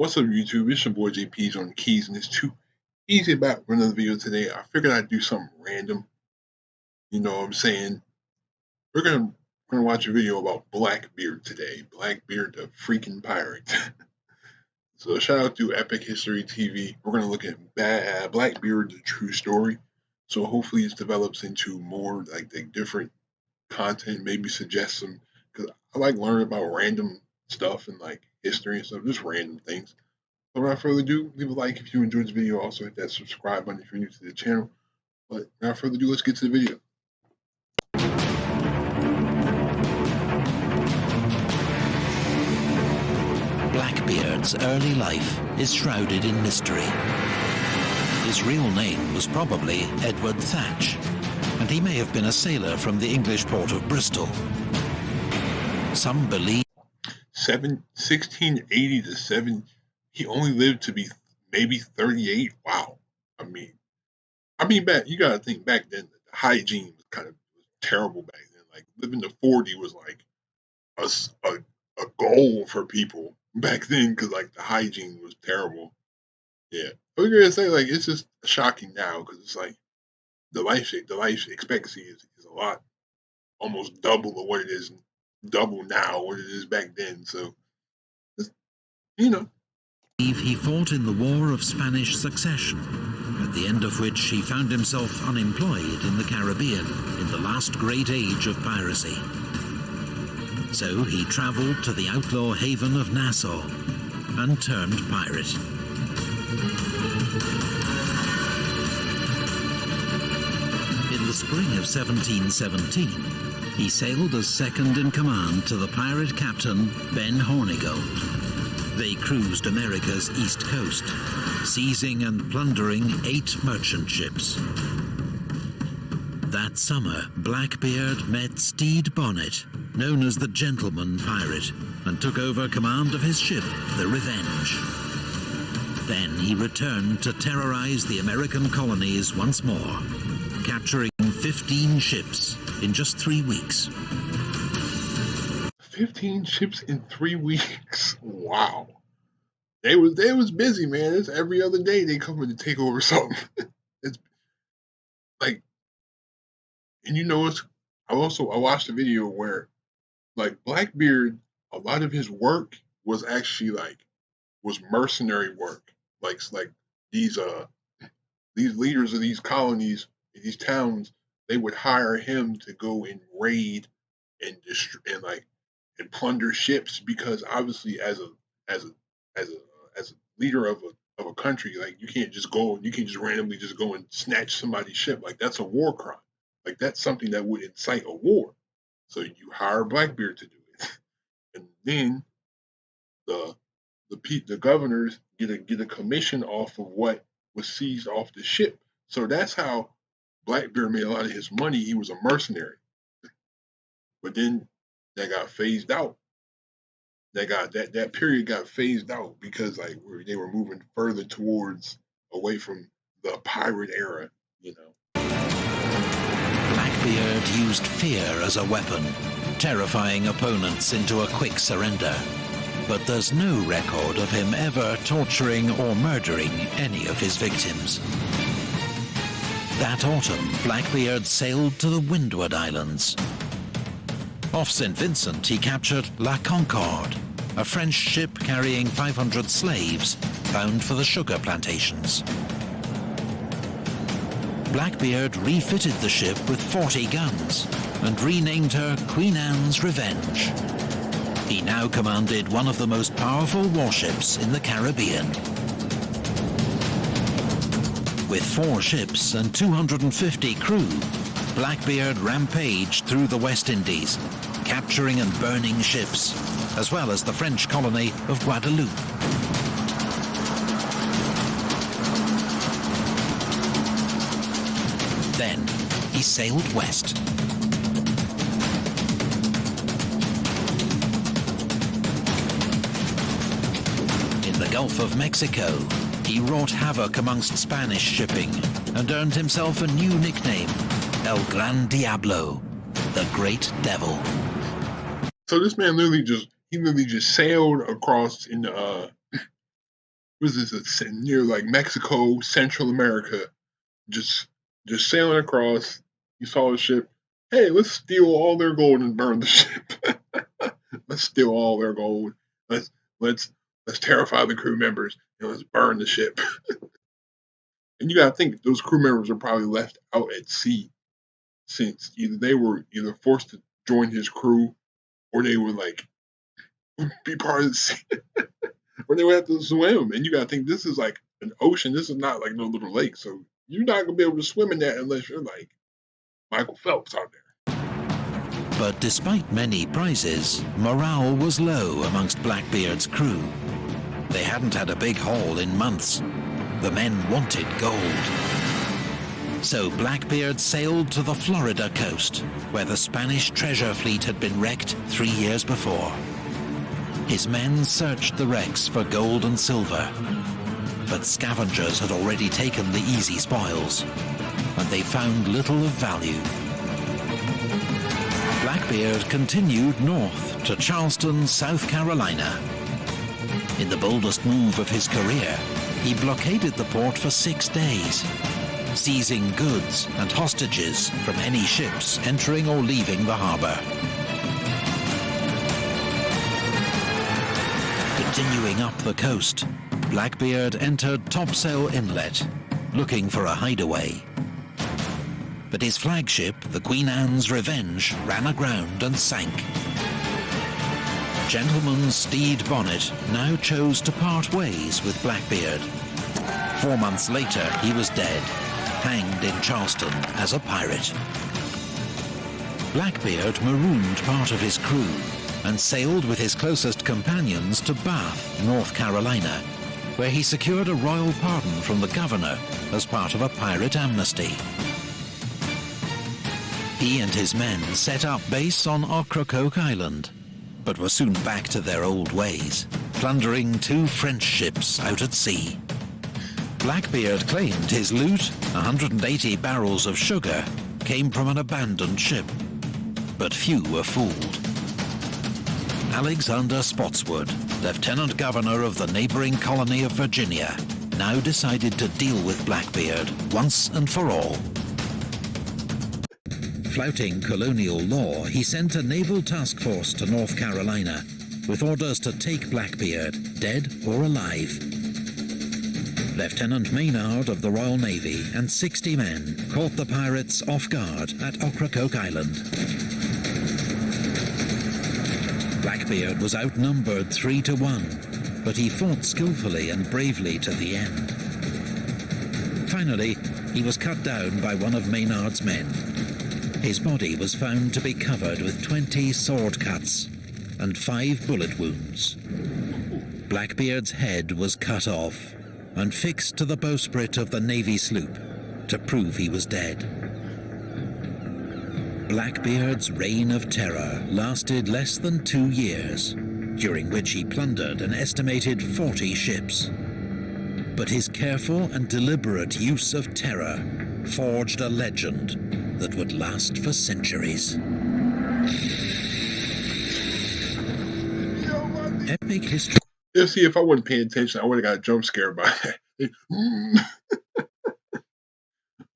What's up, YouTube? It's your boy JP's on the keys, and it's too easy back for another video today. I figured I'd do something random. You know what I'm saying? We're gonna watch a video about Blackbeard today. Blackbeard, the freaking pirate. So shout out to Epic History TV. We're gonna look at Blackbeard, the true story. So hopefully it develops into more like different content. Maybe suggest some because I like learning about random stuff and like history and stuff, just random things. So without further ado, leave a like if you enjoyed this video. Also hit that subscribe button if you're new to the channel. But without further ado, let's get to the video. Blackbeard's early life is shrouded in mystery. His real name was probably Edward Thatch, and he may have been a sailor from the English port of Bristol. Some believe 1680 to 7. He only lived to be maybe 38. Wow. I mean, back you gotta think back then the hygiene was kind of terrible back then. Like living to 40 was like a, s- a goal for people back then because like the hygiene was terrible. Yeah, I was gonna say like it's just shocking now because it's like the life expectancy is a lot, almost double of what it is, double now what it is back then. So it's, you know, he fought in the War of Spanish Succession, at the end of which he found himself unemployed in the Caribbean in the last great age of piracy. So he travelled to the outlaw haven of Nassau and turned pirate. In the spring of 1717, he sailed as second in command to the pirate captain Ben Hornigold. They cruised America's east coast, seizing and plundering 8 merchant ships. That summer, Blackbeard met Stede Bonnet, known as the Gentleman Pirate, and took over command of his ship, the Revenge. Then he returned to terrorize the American colonies once more, capturing 15 ships in just 3 weeks. 15 ships in 3 weeks. Wow. They was busy, man. It's every other day they come in to take over something. It's like, and you know, I watched a video where like Blackbeard, a lot of his work was actually was mercenary work. Like these leaders of these colonies, these towns, they would hire him to go and raid and and plunder ships because obviously as a as a as a leader of a country, like you can't just randomly just go and snatch somebody's ship. Like that's a war crime. Like that's something that would incite a war. So you hire Blackbeard to do it, and then the the governors get a commission off of what was seized off the ship. So that's how Blackbeard made a lot of his money. He was a mercenary, but then that got phased out. That period got phased out because they were moving further towards away from the pirate era. You know, Blackbeard used fear as a weapon, terrifying opponents into a quick surrender. But there's no record of him ever torturing or murdering any of his victims. That autumn, Blackbeard sailed to the Windward Islands. Off St. Vincent, he captured La Concorde, a French ship carrying 500 slaves bound for the sugar plantations. Blackbeard refitted the ship with 40 guns and renamed her Queen Anne's Revenge. He now commanded one of the most powerful warships in the Caribbean. With 4 ships and 250 crew, Blackbeard rampaged through the West Indies, capturing and burning ships, as well as the French colony of Guadeloupe. Then he sailed west. In the Gulf of Mexico, he wrought havoc amongst Spanish shipping and earned himself a new nickname, El Gran Diablo, the Great Devil. so this man literally just sailed across in was this near like Mexico, Central America, just just sailing across. You saw a ship. Hey, let's steal all their gold and burn the ship. Let's steal all their gold. Let's let's let's terrify the crew members and let's burn the ship. And you gotta think those crew members are probably left out at sea since either they were either forced to join his crew or they were like be part of the sea or they would have to swim. And you gotta think this is like an ocean. This is not like no little lake. So you're not gonna be able to swim in that unless you're like Michael Phelps out there. But despite many prizes, morale was low amongst Blackbeard's crew. They hadn't had a big haul in months. The men wanted gold. So Blackbeard sailed to the Florida coast, where the Spanish treasure fleet had been wrecked 3 years before. His men searched the wrecks for gold and silver, but scavengers had already taken the easy spoils, and they found little of value. Blackbeard continued north to Charleston, South Carolina. In the boldest move of his career, he blockaded the port for 6 days, seizing goods and hostages from any ships entering or leaving the harbor. Continuing up the coast, Blackbeard entered Topsail Inlet, looking for a hideaway. But his flagship, the Queen Anne's Revenge, ran aground and sank. Gentleman Stede Bonnet now chose to part ways with Blackbeard. 4 months later, he was dead, hanged in Charleston as a pirate. Blackbeard marooned part of his crew and sailed with his closest companions to Bath, North Carolina, where he secured a royal pardon from the governor as part of a pirate amnesty. He and his men set up base on Ocracoke Island, but were soon back to their old ways, plundering 2 French ships out at sea. Blackbeard claimed his loot, 180 barrels of sugar, came from an abandoned ship, but few were fooled. Alexander Spotswood, Lieutenant Governor of the neighboring colony of Virginia, now decided to deal with Blackbeard once and for all. Flouting colonial law, he sent a naval task force to North Carolina with orders to take Blackbeard, dead or alive. Lieutenant Maynard of the Royal Navy and 60 men caught the pirates off guard at Ocracoke Island. Blackbeard was outnumbered 3 to 1, but he fought skillfully and bravely to the end. Finally, he was cut down by one of Maynard's men. His body was found to be covered with 20 sword cuts and 5 bullet wounds. Blackbeard's head was cut off and fixed to the bowsprit of the Navy sloop to prove he was dead. Blackbeard's reign of terror lasted less than 2 years, during which he plundered an estimated 40 ships. But his careful and deliberate use of terror forged a legend that would last for centuries. Epic history. You see, if I wasn't paying attention, I would have got jump scared by that.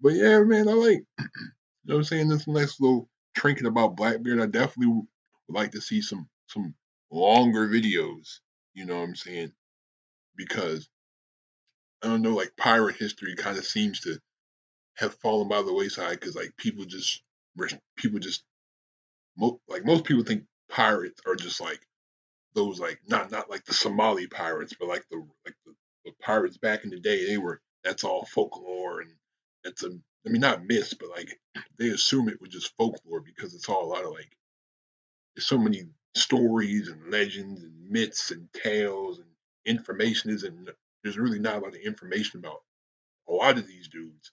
But yeah, man, I like, you know what I'm saying, this nice little trinket about Blackbeard. I definitely would like to see some longer videos, you know what I'm saying? Because I don't know, like pirate history kind of seems to have fallen by the wayside because like people just like most people think pirates are just like those like not like the Somali pirates, but like the pirates back in the day. That's all folklore and that's I mean not myths, but like they assume it was just folklore because it's all a lot of like there's so many stories and legends and myths and tales and information isn't there's really not a lot of information about a lot of these dudes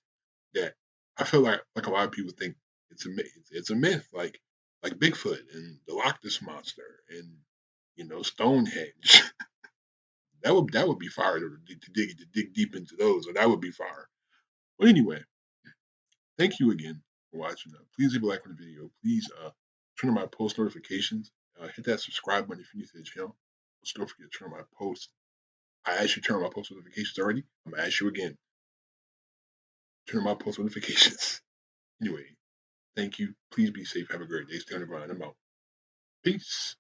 that I feel like a lot of people think it's a myth like Bigfoot and the Loch Ness monster and you know Stonehenge. That would be fire to dig deep into those, or that would be fire. But anyway, thank you again for watching. Please leave a like on the video. Please turn on my post notifications. Hit that subscribe button if you're new to the channel. Also, don't forget to turn on my post I asked you to turn on my post notifications already. I'm gonna ask you again. Turn on my post notifications. Anyway, thank you. Please be safe. Have a great day. Stay on the grind. I'm out. Peace.